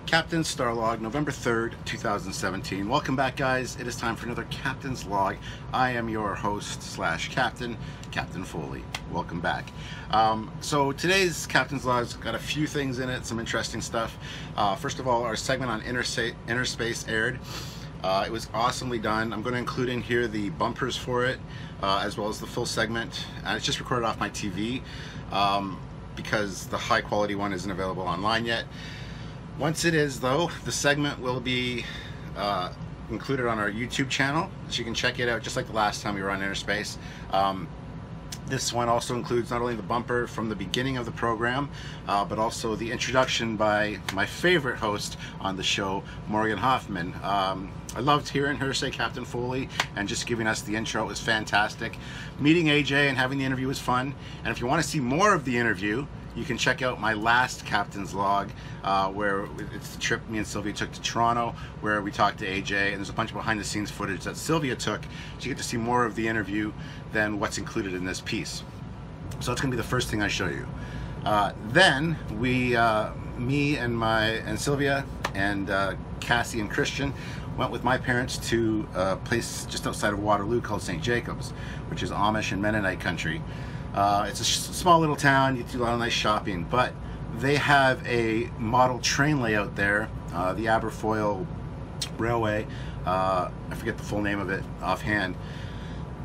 Captain's Star Log, November 3rd, 2017. Welcome back, guys. It is time for another Captain's Log. I am your host slash captain, Captain Foley. Welcome back. So today's Captain's Log's got a few things in it, some interesting stuff. First of all, our segment on InnerSpace aired. It was awesomely done. I'm going to include in here the bumpers for it, as well as the full segment. It's just recorded off my TV because the high quality one isn't available online yet. Once it is, though, the segment will be included on our YouTube channel, so you can check it out just like the last time we were on InnerSpace. This one also includes not only the bumper from the beginning of the program, but also the introduction by my favorite host on the show, Morgan Hoffman. I loved hearing her say Captain Foley and just giving us the intro. It was fantastic. Meeting AJ and having the interview was fun. And if you want to see more of the interview, you can check out my last Captain's Log, where it's the trip me and Sylvia took to Toronto, where we talked to AJ, and there's a bunch of behind-the-scenes footage that Sylvia took, so you get to see more of the interview than what's included in this piece. So that's going to be the first thing I show you. Then we, me and Sylvia and Cassie and Christian went with my parents to a place just outside of Waterloo called St. Jacobs, which is Amish and Mennonite country. It's a small little town. You do a lot of nice shopping, but they have a model train layout there, the Aberfoyle Railway. I forget the full name of it offhand,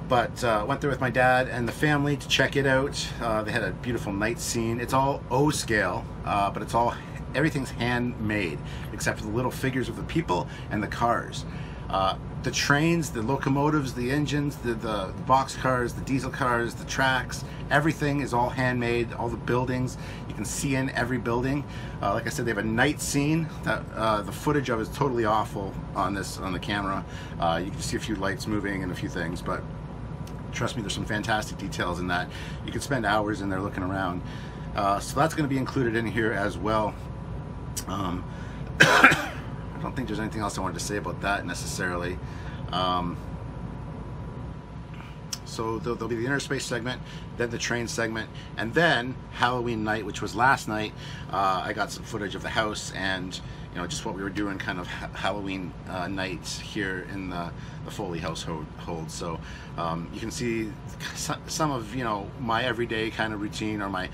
but went there with my dad and the family to check it out. They had a beautiful night scene. It's all O scale, but everything's handmade except for the little figures of the people and the cars. The trains, the locomotives, the engines, the box cars, the diesel cars, the tracks, everything is all handmade. All the buildings, you can see in every building. Like I said, they have a night scene that the footage of is totally awful on the camera. You can see a few lights moving and a few things, but trust me, there's some fantastic details in that. You could spend hours in there looking around. So that's going to be included in here as well. I don't think there's anything else I wanted to say about that necessarily. So there'll be the InnerSpace segment, then the train segment, and then Halloween night, which was last night. I got some footage of the house and just what we were doing kind of Halloween nights here in the Foley household. So you can see some of my everyday kind of routine, or my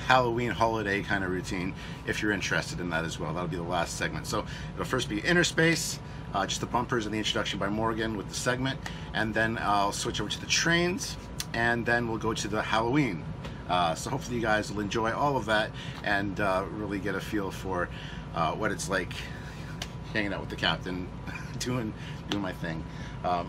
Halloween holiday kind of routine, if you're interested in that as well. That'll be the last segment. So it'll first be InnerSpace, just the bumpers and the introduction by Morgan with the segment, and then I'll switch over to the trains, and then we'll go to the Halloween. So hopefully you guys will enjoy all of that and really get a feel for what it's like hanging out with the captain, doing my thing.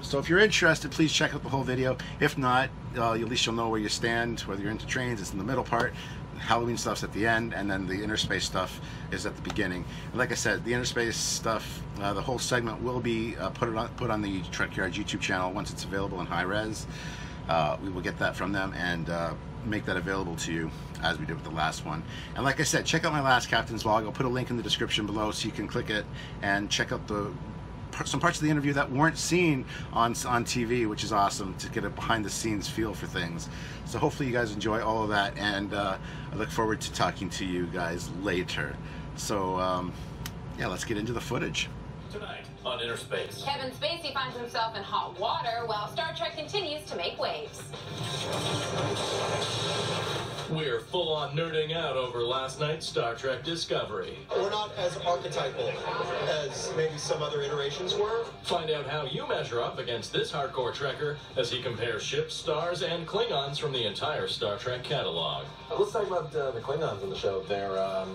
So if you're interested, please check out the whole video. If not, at least you'll know where you stand. Whether you're into trains, it's in the middle part. Halloween stuff's at the end, and then the InnerSpace stuff is at the beginning. And like I said, the InnerSpace stuff, the whole segment will be put on the Trekyards YouTube channel once it's available in high res. We will get that from them and make that available to you as we did with the last one. And like I said, check out my last Captain's Log. I'll put a link in the description below so you can click it and check out some parts of the interview that weren't seen on TV, which is awesome to get a behind-the-scenes feel for things. So hopefully you guys enjoy all of that, and I look forward to talking to you guys later. So yeah, let's get into the footage. Tonight on InnerSpace, Kevin Spacey finds himself in hot water while Star Trek continues to make waves. we're full-on nerding out over last night's Star Trek Discovery. We're not as archetypal as maybe some other iterations were. Find out how you measure up against this hardcore Trekker as he compares ships, stars, and Klingons from the entire Star Trek catalog. Let's talk about the Klingons in the show. They're, a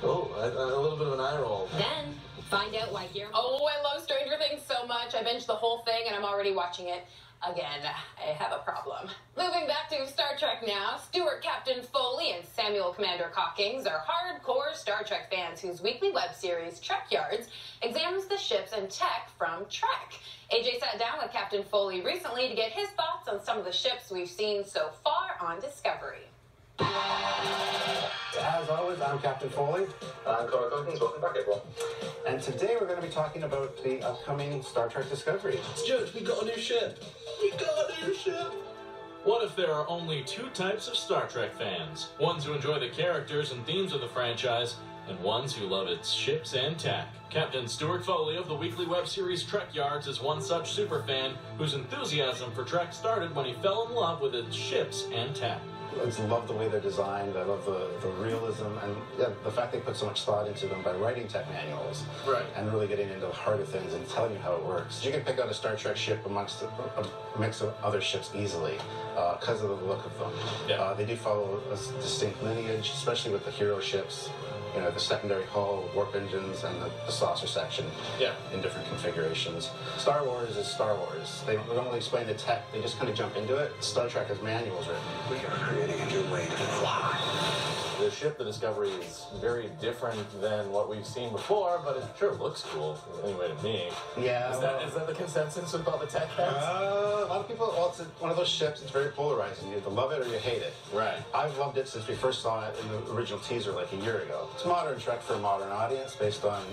little bit of an eye roll. Then, find out why Guillermo... Oh, I love Stranger Things so much. I binged the whole thing, and I'm already watching it again. I have a problem. Moving back to Star Trek now, Stuart Captain Foley and Samuel Commander Cockings are hardcore Star Trek fans whose weekly web series, Trekyards, examines the ships and tech from Trek. AJ sat down with Captain Foley recently to get his thoughts on some of the ships we've seen so far on Discovery. As always, I'm Captain Foley. I'm Connor Cockings. Welcome back, everyone. And today we're going to be talking about the upcoming Star Trek Discovery. Stuart, we got a new ship. We got a new ship. What if there are only two types of Star Trek fans? Ones who enjoy the characters and themes of the franchise, and ones who love its ships and tech. Captain Stuart Foley of the weekly web series Trekyards is one such superfan whose enthusiasm for Trek started when he fell in love with its ships and tech. I just love the way they're designed. I love the realism and the fact they put so much thought into them by writing tech manuals. Right. And really getting into the heart of things and telling you how it works. You can pick out a Star Trek ship amongst a mix of other ships easily because of the look of them. Yeah. They do follow a distinct lineage, especially with the hero ships. You know, the secondary hull, warp engines, and the saucer section in different configurations. Star Wars is Star Wars. They don't really explain the tech, they just kind of jump into it. Star Trek has manuals written. We are creating a new way to fly. The ship, the Discovery, is very different than what we've seen before, but it sure looks cool, anyway, to me. Yeah. Is that the consensus with all the tech heads? A lot of people, well, it's one of those ships, it's very polarizing. You either love it or you hate it. Right. I've loved it since we first saw it in the original teaser like a year ago. It's modern Trek for a modern audience based on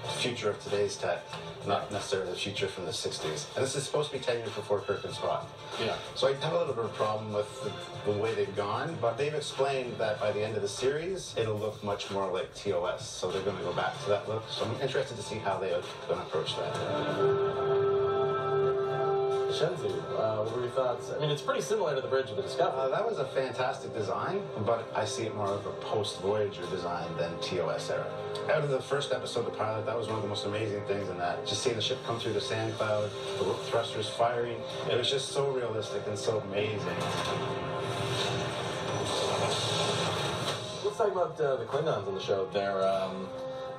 the future of today's tech, not necessarily the future from the 60s. And this is supposed to be 10 years before Kirk and Spock. Yeah. So I have a little bit of a problem with the way they've gone, but they've explained that by the end of the series, it'll look much more like TOS. So they're going to go back to that look. So I'm interested to see how they're going to approach that. Shenzhou, what were your thoughts? I mean, it's pretty similar to the bridge of the Discovery. That was a fantastic design, but I see it more of a post-Voyager design than TOS era. Out of the first episode, the pilot, that was one of the most amazing things in that. Just seeing the ship come through the sand cloud, the thrusters firing, it was just so realistic and so amazing. Let's talk about the Klingons on the show. They're, a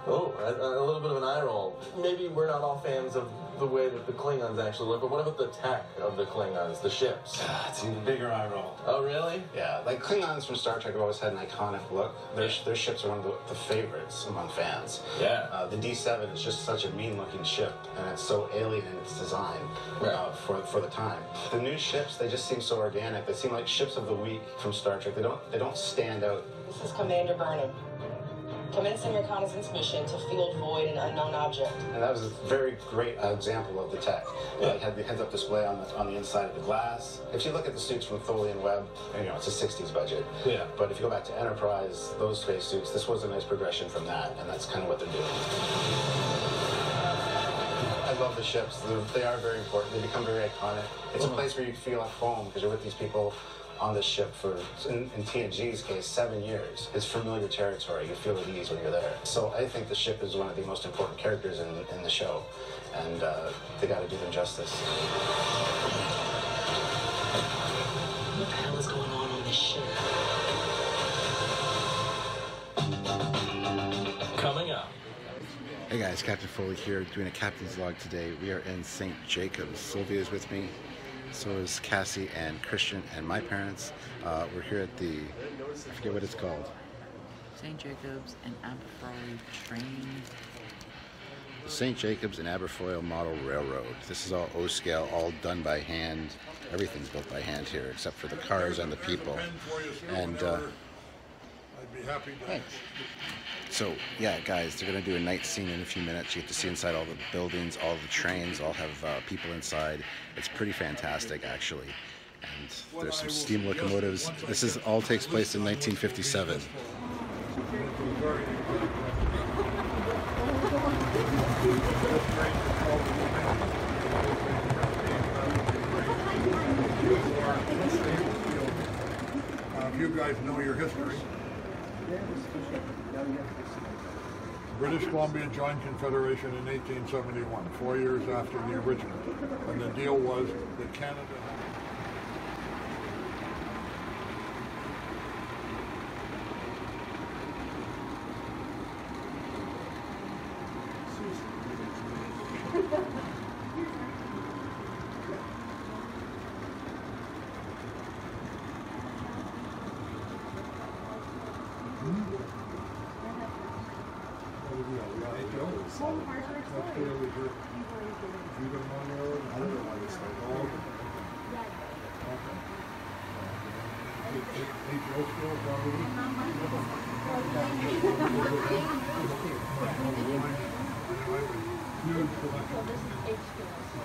little bit of an eye roll. Maybe we're not all fans of the way that the Klingons actually look, but what about the tech of the Klingons, the ships? It's an even bigger eye roll. Oh, really? Yeah, like Klingons from Star Trek have always had an iconic look. Their ships are one of the favorites among fans. Yeah. The D7 is just such a mean-looking ship, and it's so alien in its design for the time. The new ships, they just seem so organic. They seem like ships of the week from Star Trek. They don't stand out. This is Commander Burnham. Commencing reconnaissance mission to field void an unknown object. And that was a very great example of the tech. It had the heads-up display on the inside of the glass. If you look at the suits from Foley and Webb, you know, it's a 60s budget. Yeah. But if you go back to Enterprise, those space suits, this was a nice progression from that, and that's kind of what they're doing. I love the ships. They are very important. They become very iconic. It's a place where you feel at home because you're with these people on this ship for, in TNG's case, 7 years. It's familiar territory. You feel at ease when you're there. So I think the ship is one of the most important characters in the show, and they got to do them justice. What the hell is going on this ship? Coming up. Hey guys, Captain Foley here, doing a captain's log today. We are in St. Jacobs. Sylvia is with me. So is Cassie and Christian and my parents. We're here at the, I forget what it's called. St. Jacobs and Aberfoyle train. St. Jacobs and Aberfoyle Model Railroad. This is all O-scale, all done by hand. Everything's built by hand here, except for the cars and the people. And I'd be happy to. thanks. So yeah, guys, they're gonna do a night scene in a few minutes. You get to see inside all the buildings, all the trains, all have people inside. It's pretty fantastic, actually. And there's some steam locomotives. This is all takes place in 1957. If you guys know your history, British Columbia joined Confederation in 1871, 4 years after the original. And the deal was that Canada...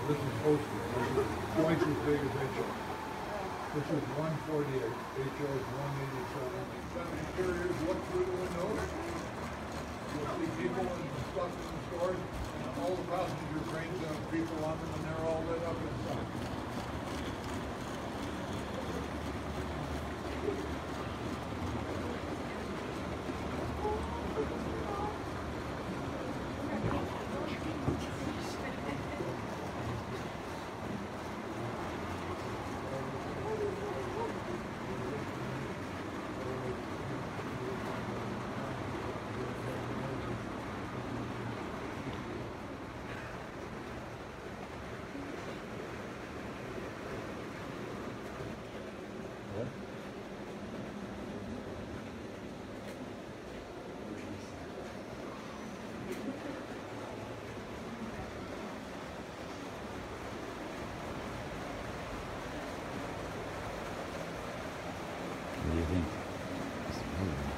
This is posted. Twice as big as HO. This is 148. HO is 187. Interiors look through the windows. people and stuff in the stores, and all the passenger trains have people on them, and they're all lit up inside. What do you think? It's amazing.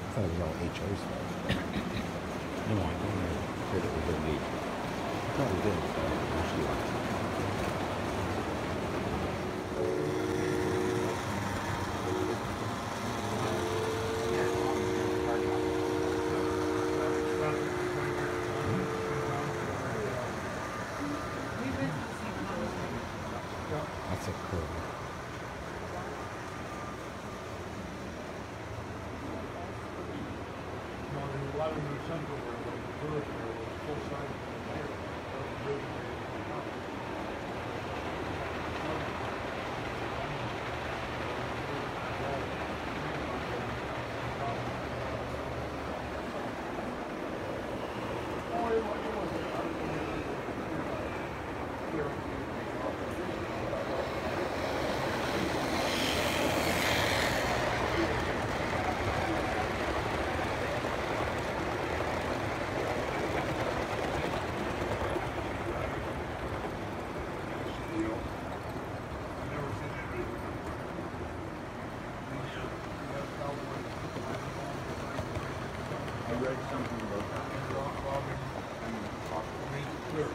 I thought it was all HO stuff. No, I never heard it was a leak. I thought it did, but actually that's a cool. There's a lot of new central where the tourist area was full size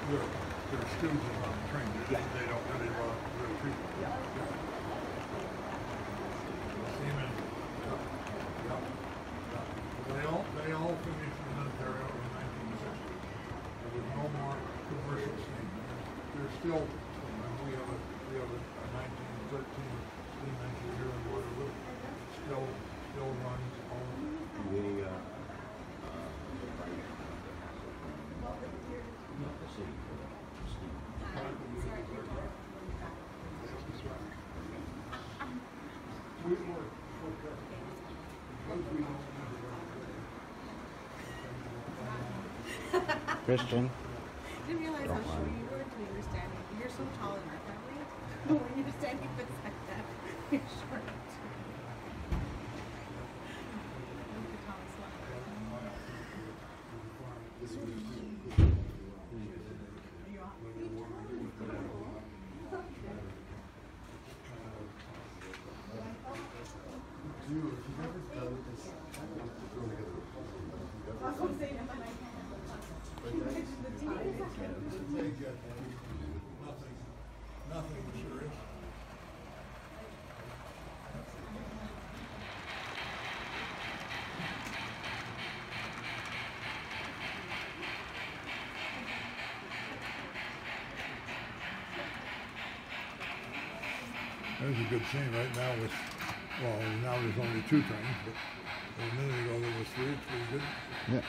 here. They're stooges on the train. They don't really run real people. Seamen. They all finished in Ontario in 1960. There was no more commercial steam. There's still, we have a 1913 steam engine here in Waterloo. Still runs all. Christian. I didn't realize how short you were until you were standing. You're so tall in our family. But when you're standing beside that, you're short. Nothing serious. There's a good scene right now with, well, now there's only 2 trains, but a minute ago there was 3. It's pretty good. Yeah.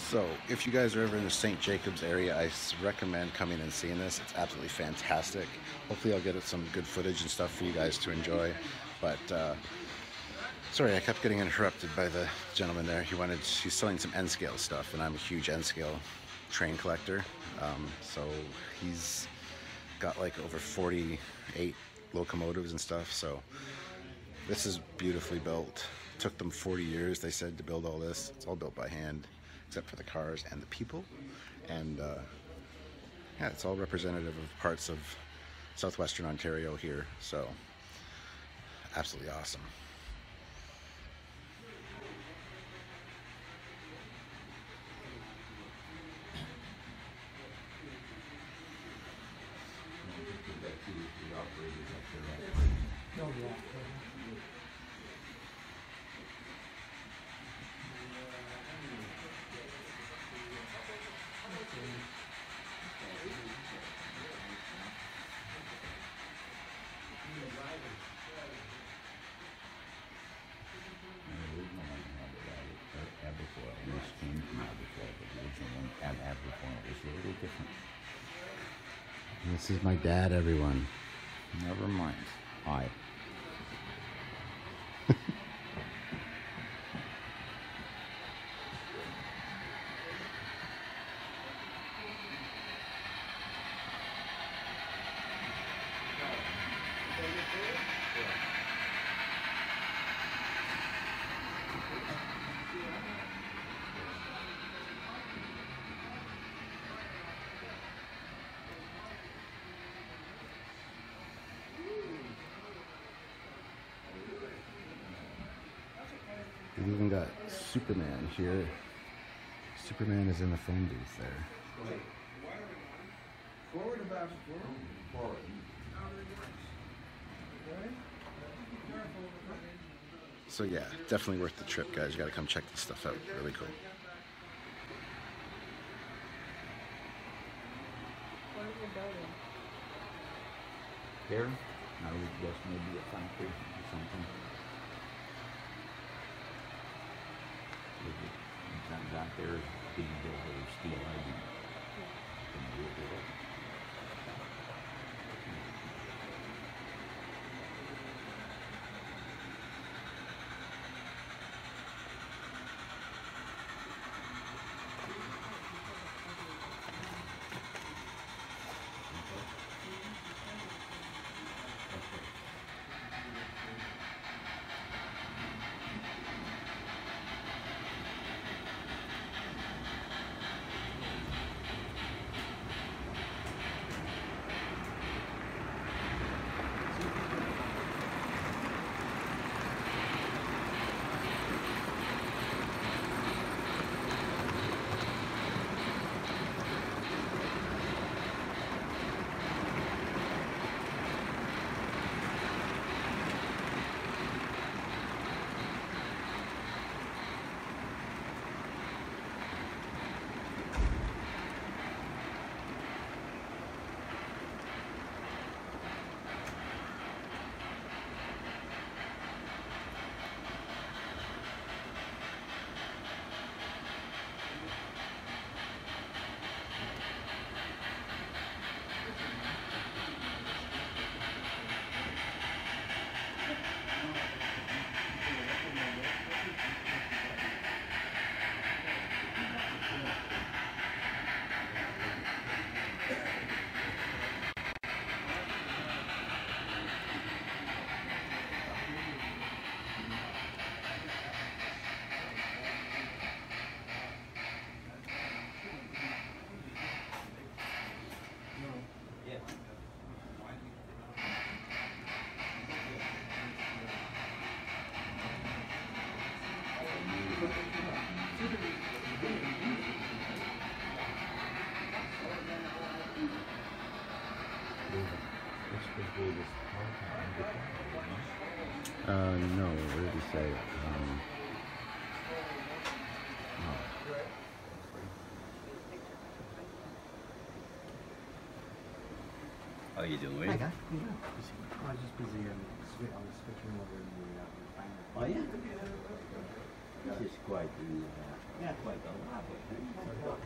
So, if you guys are ever in the St. Jacobs area, I recommend coming and seeing this. It's absolutely fantastic. Hopefully I'll get some good footage and stuff for you guys to enjoy. But Sorry, I kept getting interrupted by the gentleman there. He's selling some N-scale stuff, and I'm a huge N-scale train collector. So he's got like over 48 locomotives and stuff. So this is beautifully built. It took them 40 years, they said, to build all this. It's all built by hand, except for the cars and the people. And yeah, it's all representative of parts of southwestern Ontario here. So absolutely awesome. This is my dad, everyone. Never mind. Hi. We've even got Superman here. Superman is in the phone booth there. Forward or back? Forward. So yeah, definitely worth the trip, guys. You gotta come check this stuff out. Really cool. What are you building? Here, I would guess maybe a factory or something. That there is being built with steel ID. No, what did he say? How you doing? Hi, guy. I was just busy I was switching over the refinery. Oh, yeah? This is quite quite a lot.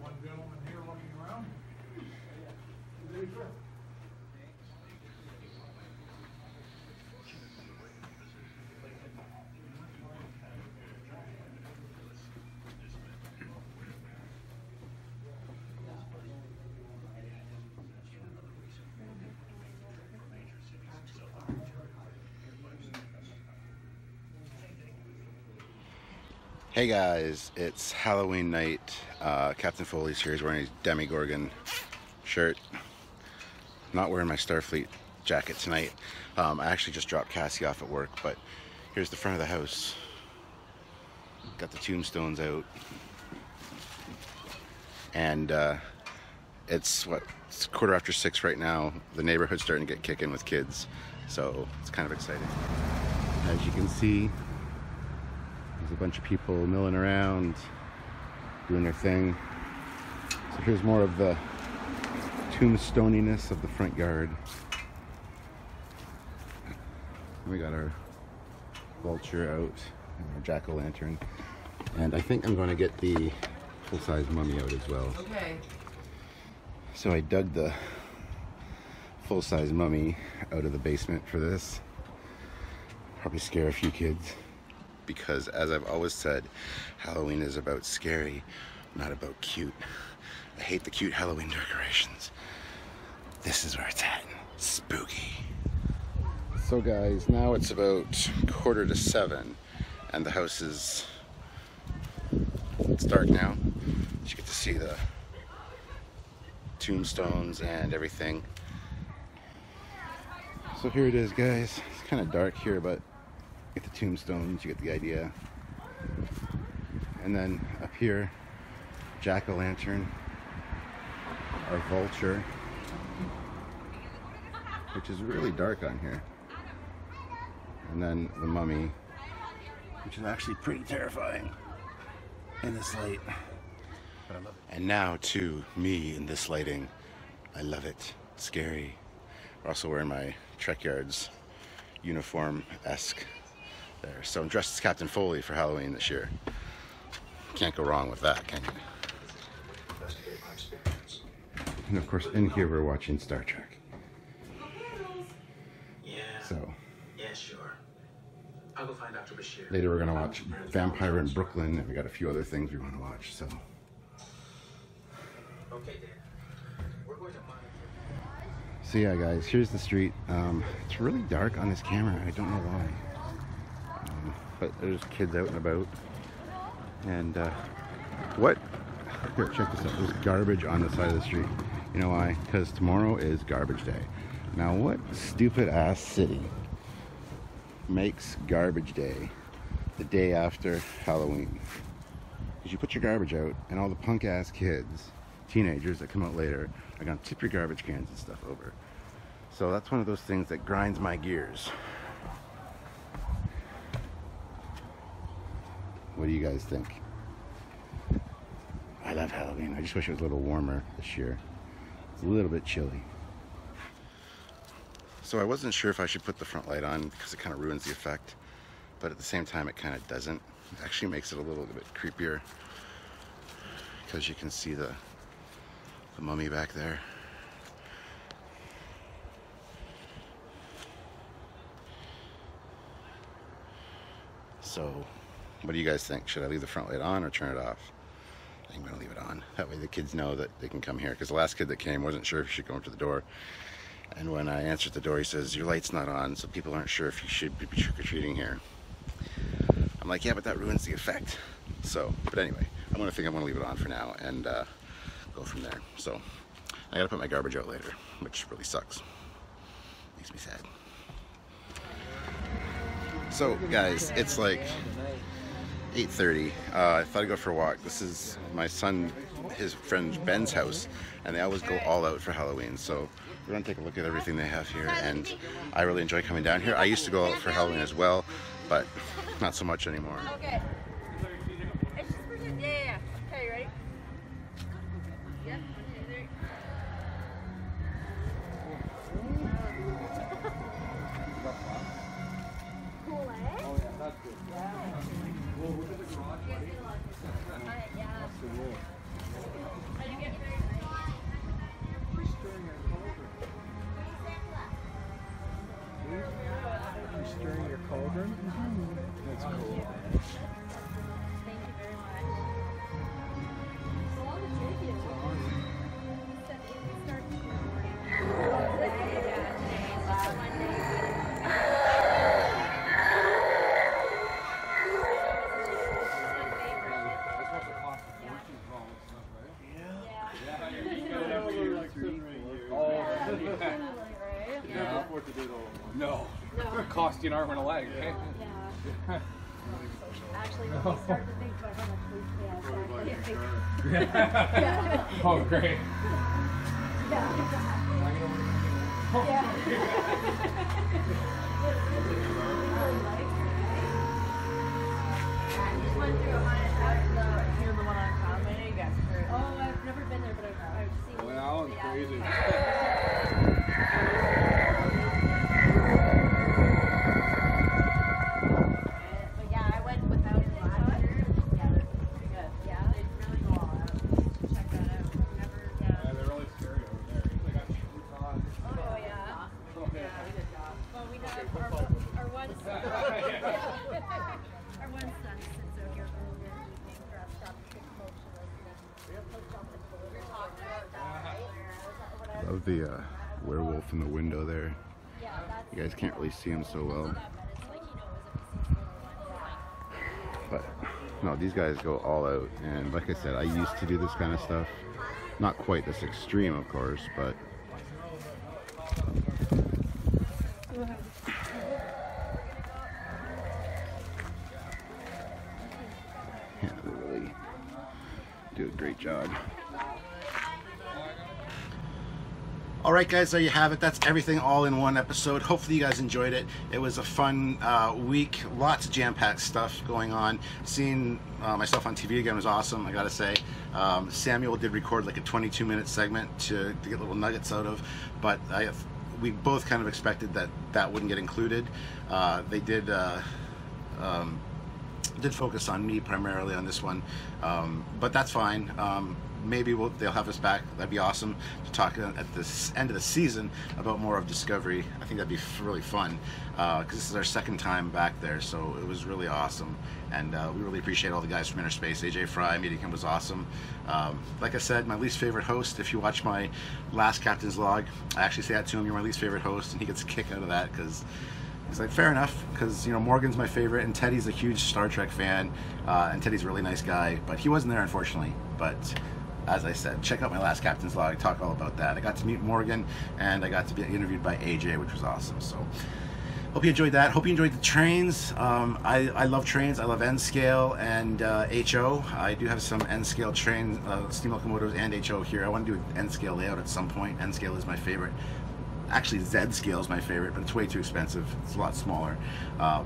One gentleman here looking around. Hey guys, it's Halloween night. Captain Foley's here. He's wearing his Demogorgon shirt. Not wearing my Starfleet jacket tonight. I actually just dropped Cassie off at work, but here's the front of the house. Got the tombstones out. And it's 6:15 right now. The neighborhood's starting to get kicking with kids, so it's kind of exciting. As you can see, there's a bunch of people milling around, doing their thing. So here's more of the tombstoniness of the front yard. We got our vulture out and our jack-o'-lantern. And I think I'm going to get the full-size mummy out as well. Okay. So I dug the full-size mummy out of the basement for this. Probably scare a few kids. Because, as I've always said, Halloween is about scary, not about cute. I hate the cute Halloween decorations. This is where it's at. Spooky. So guys, now it's about 6:45, and the house is... It's dark now. You get to see the tombstones and everything. So here it is, guys. It's kind of dark here, but get the tombstones, you get the idea. And then up here, jack-o'-lantern, our vulture, which is really dark on here. And then the mummy, which is actually pretty terrifying in this light. But I love it. And now to me in this lighting. I love it. Scary. We're also wearing my Trekyards uniform-esque there. So I'm dressed as Captain Foley for Halloween this year. Can't go wrong with that, can you? And of course, in here we're watching Star Trek. Yeah. So Yeah, sure. I'll go find Dr. Bashir. later we're gonna watch Vampire in Brooklyn, and we got a few other things we want to watch. So Okay, Dan. We're going to monitor. so yeah, guys, here's the street. It's really dark on this camera. I don't know why. But there's kids out and about. And what? Here, check this out. There's garbage on the side of the street. You know why? Because tomorrow is garbage day. Now, what stupid ass city makes garbage day the day after Halloween? Because you put your garbage out, and all the punk ass kids, teenagers that come out later, are gonna tip your garbage cans and stuff over. So that's one of those things that grinds my gears. What do you guys think? I love Halloween. I just wish it was a little warmer this year. It's a little bit chilly. So I wasn't sure if I should put the front light on because it kind of ruins the effect. But at the same time, it kind of doesn't. It actually makes it a little bit creepier. Because you can see the mummy back there. So, what do you guys think? Should I leave the front light on or turn it off? I think I'm going to leave it on. That way the kids know that they can come here. Because the last kid that came wasn't sure if he should go into the door. And when I answered the door, he says, your light's not on, so people aren't sure if you should be trick-or-treating here. I'm like, yeah, but that ruins the effect. So, but anyway, I'm going to leave it on for now and go from there. So, I got to put my garbage out later, which really sucks. Makes me sad. So, guys, it's like 8:30. I thought I'd go for a walk. This is my son, his friend Ben's house, and they always go all out for Halloween. So we're gonna take a look at everything they have here, and I really enjoy coming down here. I used to go out for Halloween as well, but not so much anymore. Okay. It's just pretend. Yeah. Okay, you ready? Yep. 1, 2, 3. Cool, eh? the roll. You're stirring your cauldron. You're stirring your cauldron? That's cool. Thank you very much. Well, thank you. Said it starts in the morning. No. It cost you an arm and a leg, right? Yeah. Actually, when we start to think about how much we pay, I start thinking. Oh, great. Yeah. Just went through a haunted house. You know the one on Conway? You guys heard? Oh, I've never been there, but I've seen it. Well, that one's crazy. But yeah, I went without it last year. Yeah, they're pretty good. Yeah, they really go all out. Check that out. Never, Yeah, they're really scary over there. They got shoots on. Oh, yeah. Yeah, we did that. Well, we have our one son. Our one son sits out here earlier in the evening for us to take motion. Love the werewolf in the window there. You guys can't really see him so well. But no, these guys go all out, and like I said, I used to do this kind of stuff. Not quite this extreme, of course, but yeah, they really do a great job. Alright guys, there you have it. That's everything all in one episode. Hopefully you guys enjoyed it. It was a fun week. Lots of jam-packed stuff going on. Seeing myself on TV again was awesome, I gotta say. Samuel did record like a 22-minute segment to get little nuggets out of, but we both kind of expected that wouldn't get included. They did focus on me primarily on this one, but that's fine. Maybe they'll have us back. That'd be awesome to talk at this end of the season about more of Discovery. I think that'd be really fun because this is our second time back there, so it was really awesome. And we really appreciate all the guys from InnerSpace. AJ Fry, meeting him was awesome. Like I said, my least favorite host. If you watch my last Captain's Log, I actually say that to him, you're my least favorite host, and he gets a kick out of that because he's like, fair enough, because you know Morgan's my favorite, and Teddy's a huge Star Trek fan, and Teddy's a really nice guy, but he wasn't there unfortunately. But as I said, check out my last Captain's Log, talk all about that. I got to meet Morgan, and I got to be interviewed by AJ, which was awesome. So hope you enjoyed that. Hope you enjoyed the trains. I love trains. I love N-scale and HO. I do have some N-scale train steam locomotives and HO here. I want to do an N-scale layout at some point. N-scale is my favorite. Actually, Z-scale is my favorite, but it's way too expensive. It's a lot smaller.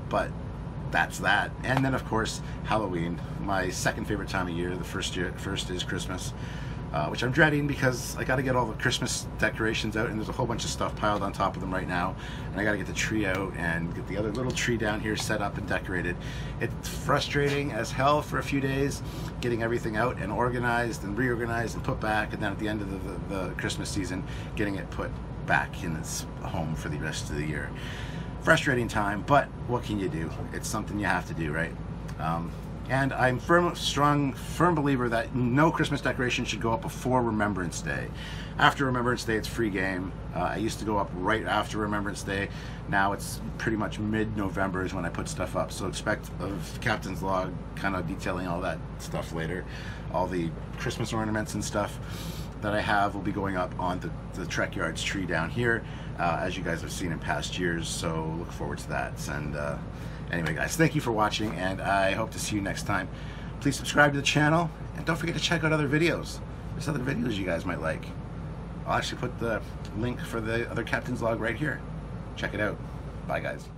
But that's that. And then, of course, Halloween, my second favorite time of year. The first is Christmas, which I'm dreading because I got to get all the Christmas decorations out, and there's a whole bunch of stuff piled on top of them right now, and I got to get the tree out and get the other little tree down here set up and decorated. It's frustrating as hell for a few days getting everything out and organized and reorganized and put back, and then at the end of the Christmas season getting it put back in its home for the rest of the year. Frustrating time, but what can you do? It's something you have to do, right? And I'm firm believer that no Christmas decoration should go up before Remembrance Day. After Remembrance Day, it's free game. I used to go up right after Remembrance Day. Now it's pretty much mid-November is when I put stuff up. So expect a Captain's Log kind of detailing all that stuff later. All the Christmas ornaments and stuff that I have will be going up on the Trekyards tree down here, as you guys have seen in past years, so look forward to that. And anyway guys, thank you for watching, and I hope to see you next time. Please subscribe to the channel, and don't forget to check out other videos. There's other videos you guys might like. I'll actually put the link for the other Captain's Log right here. Check it out. Bye guys.